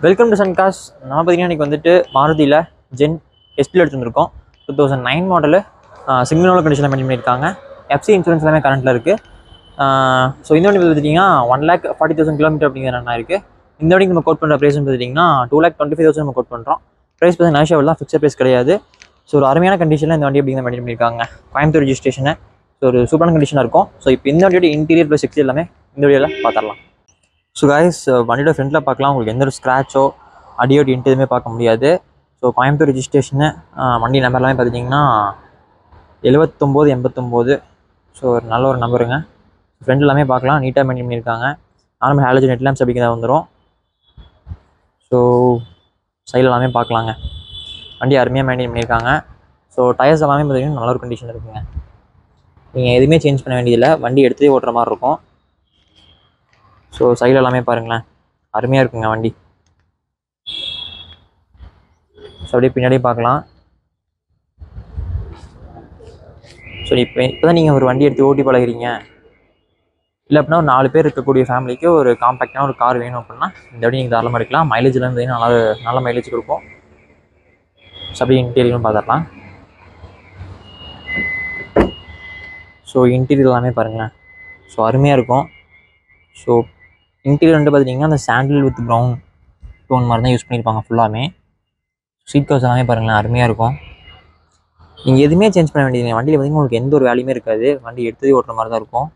Welcome to சன்காஸ். நம்ம பார்த்தீங்கன்னா இன்றைக்கி வந்துட்டு மாருதியில் ஜென் எஸ்டியில் எடுத்துருக்கோம். 2009 மாடலு, சிக்னல் கண்டிஷனில் மெயின்டைன் பண்ணியிருக்காங்க. எஃப்சி இன்சூரன்ஸ் எல்லாமே கரண்ட்டில் இருக்குது. ஸோ இந்த வண்டி பார்த்துட்டிங்கன்னா 1,40,000 கிலோமீட்டர் அப்படிங்கிற ரன் இருக்குது. இந்த வண்டிக்கு நம்ம கோட் பண்ணுற ப்ரைஸ் பார்த்துட்டிங்கன்னா 2,25,000 நம்ம கோட் பண்ணுறோம். ப்ரைஸ் பார்த்தீங்கன்னா நேஷனல் தான், ஃபிக்ஸட் ப்ரைஸ் கிடையாது. ஸோ ஒரு அருமையான கண்டிஷனில் இந்த வண்டி அப்படிங்கிற மெயின்டைன் பண்ணியிருக்காங்க. கோயம்புத்தூர் ரெஜிஸ்ட்ரேஷனு. ஸோ ஒரு சூப்பரான கண்டிஷனாக இருக்கும். ஸோ இப்போ இந்த வண்டியோட இன்டீரியர் ப்ளஸ் எக்ஸ்டீரியர் எல்லாமே இந்த வீடியோவில் பார்த்துடலாம். ஸோ கைஸ், வண்டியோட ஃப்ரண்ட்டில் பார்க்கலாம். உங்களுக்கு எந்த ஒரு ஸ்க்ராச்சோ அடியோ டின்ட்டு எதுவுமே பார்க்க முடியாது. ஸோ கோயம்புத்தூர் ரெஜிஸ்ட்ரேஷனு, வண்டி நம்பர் எல்லாமே பார்த்துட்டிங்கன்னா 7989. ஸோ ஒரு நல்ல ஒரு நம்பருங்க. ஃப்ரெண்ட் எல்லாமே பார்க்கலாம், நீட்டாக மெயின்டைன் பண்ணியிருக்காங்க. நார்மல் ஹாலஜன் ஹெட்லாம்ப்ஸ் அப்படிங்கிறத வந்துடும். ஸோ சைடில் எல்லாமே பார்க்கலாங்க. வண்டி அருமையாக மெயின்டைன் பண்ணியிருக்காங்க. ஸோ டயர்ஸ் எல்லாமே பார்த்திங்கன்னா நல்ல ஒரு கண்டிஷன் இருக்குங்க. நீங்கள் எதுவுமே சேஞ்ச் பண்ண வேண்டியதில்லை, வண்டி எடுத்து ஓட்டுற மாதிரி இருக்கும். ஸோ சைடில் எல்லாமே பாருங்களேன், அருமையாக இருக்குங்க வண்டி. ஸோ அப்படியே பின்னாடியே பார்க்கலாம். ஸோ இப்போ தான் நீங்கள் ஒரு வண்டி எடுத்து ஓட்டி பழகிறீங்க, இல்லை அப்படின்னா ஒரு 4 பேர் இருக்கக்கூடிய ஃபேமிலிக்கு ஒரு காம்பேக்டான ஒரு கார் வேணும் அப்படின்னா இந்த வண்டி நீங்கள் தாராளமாக எடுக்கலாம். மைலேஜில் இருந்தீங்கன்னா நல்ல மைலேஜ் கொடுக்கும். ஸோ அப்படியே இன்டீரியரும் பார்த்துடலாம். ஸோ இன்டீரியர் எல்லாமே பாருங்களேன், ஸோ அருமையாக இருக்கும். ஸோ இன்டீரியர் வந்து பார்த்திங்கன்னா அந்த சாண்டில் வித் ப்ரௌன் டோன் மாதிரி தான் யூஸ் பண்ணியிருப்பாங்க ஃபுல்லாமே. சீட் கவர்ஸ் எல்லாமே பாருங்களேன், அருமையாக இருக்கும். நீங்கள் எதுவுமே சேஞ்ச் பண்ண வேண்டியது வண்டியில் பார்த்திங்கன்னா உங்களுக்கு எந்த ஒரு வேலையுமே இருக்காது. வண்டி எடுத்ததே ஓட்டுற மாதிரி தான் இருக்கும்.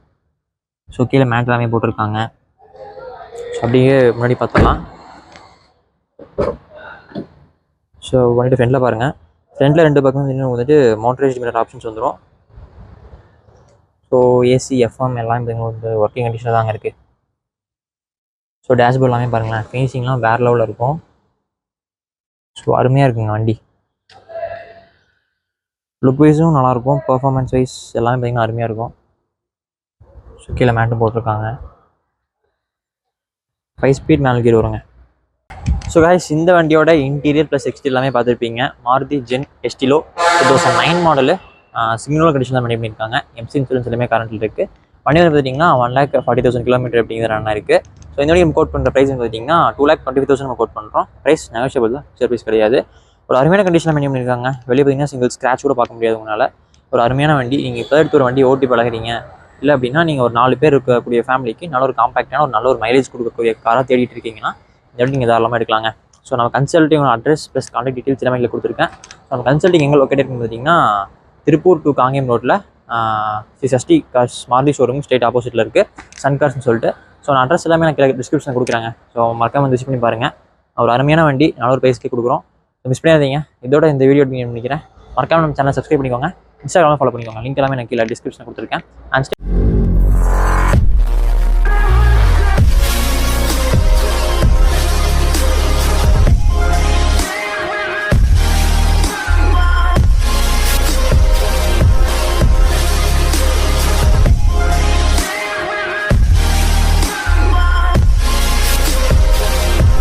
ஸோ கீழே மேட் எல்லாமே போட்டிருக்காங்க. ஸோ அப்படியே முன்னாடி பார்த்துடலாம். ஸோ வண்டிட்டு ஃப்ரெண்டில் பாருங்கள், ஃப்ரெண்டில் 2 பக்கம் இன்னும் வந்துட்டு மோட்டரைஸ்டு மிரர் ஆப்ஷன்ஸ் வந்துடும். ஸோ ஏசி எஃப்எம் எல்லாம் வந்து ஒர்க்கிங் கண்டிஷனில் தாங்க இருக்குது. ஸோ டேஷ்போர்ட் எல்லாமே பாருங்களேன், ஃபினிஷிங்லாம் வேறு லெவலில் இருக்கும். ஸோ அருமையாக இருக்குங்க வண்டி. லுக் வைஸும் நல்லாயிருக்கும், பர்ஃபார்மன்ஸ் வைஸ் எல்லாமே பார்த்திங்கன்னா அருமையாக இருக்கும். ஸோ கீழே மேட்டும் போட்டிருக்காங்க. 5 ஸ்பீட் மேனுவல் கியர் வருங்க. ஸோ கைஸ், இந்த வண்டியோட இன்டீரியர் ப்ளஸ் எக்ஸ்டீரியர் எல்லாமே பார்த்துருப்பீங்க. Maruti Zen Estilo 2009 model, signal condition தான் மெயின்டைன் பண்ணியிருக்காங்க. எஃப்சி இன்சூரன்ஸ் எல்லாமே கரண்ட்டில் இருக்குது. வண்டி வந்து பார்த்திங்கன்னா 1,40,000 கிலோமீட்டர் அப்படிங்கிற ரன் இருக்குது. ஸோ இந்த வண்டி நம்ம கோட் பண்ணுற ப்ரைஸ் பார்த்திங்கன்னா 2,25,000 நம்ம கோட் பண்ணுறோம். ப்ரைஸ் நெகோஷியபிள் தான், ஃபிக்ஸட் ப்ரைஸ் கிடையாது. ஒரு அருமையான கண்டிஷனில் மெயின்டைன் பண்ணியிருக்காங்க. வெளியே பார்த்திங்கன்னா சிங்கிள் ஸ்க்ராட்ச் கூட பார்க்க முடியாது உங்களால். ஒரு அருமையான வண்டி. நீங்கள் இப்போ எடுத்து ஒரு வண்டி ஓட்டி பழகிறீங்க, இல்லை அப்படின்னா நீங்கள் ஒரு 4 பேர் இருக்கக்கூடிய ஃபேமிலிக்கு நல்ல ஒரு காம்பேக்டான ஒரு நல்ல ஒரு மைலேஜ் கொடுக்கக்கூடிய காராக தேடிட்டு இருக்கீங்கன்னா இந்த வண்டி நீங்கள் தாராளமாக எடுக்கலாங்க. ஸோ நம்ம consulting address plus contact details எல்லாமே இதில் கொடுத்துருக்கேன். நம்ம கன்சல்ட்டிங் எங்கே லொக்கேட் இருக்குன்னு பார்த்தீங்கன்னா திருப்பூர் டு காங்கேயம் ரோட்டில் Sri cars Maruti showroom straight ஆப்போசிட்டில் இருக்குது, சன்கார்ஸ்னு சொல்லிட்டு. ஸோ நான் அட்ரஸ் எல்லாமே நான் கீழே டிஸ்கிரிப்ஷன் கொடுக்குறாங்க. ஸோ மறக்காம விசிட் பண்ணி பாருங்கள். ஒரு அருமையான வண்டி, நல்ல ஒரு ப்ரைஸ்க்கே கொடுக்குறோம். மிஸ் பண்ணிடாதீங்க. இதோட இந்த வீடியோ நினைக்கிறேன். மறக்காம நம்ம சேனல் சப்ஸ்கிரைப் பண்ணிக்கோங்க. இன்ஸ்டாகிராமில் ஃபாலோ பண்ணிக்கோங்க. லிங்க் எல்லாமே நான் கீழே டிஸ்கிரிப்ஷன் கொடுத்துருக்கேன். அண்ட்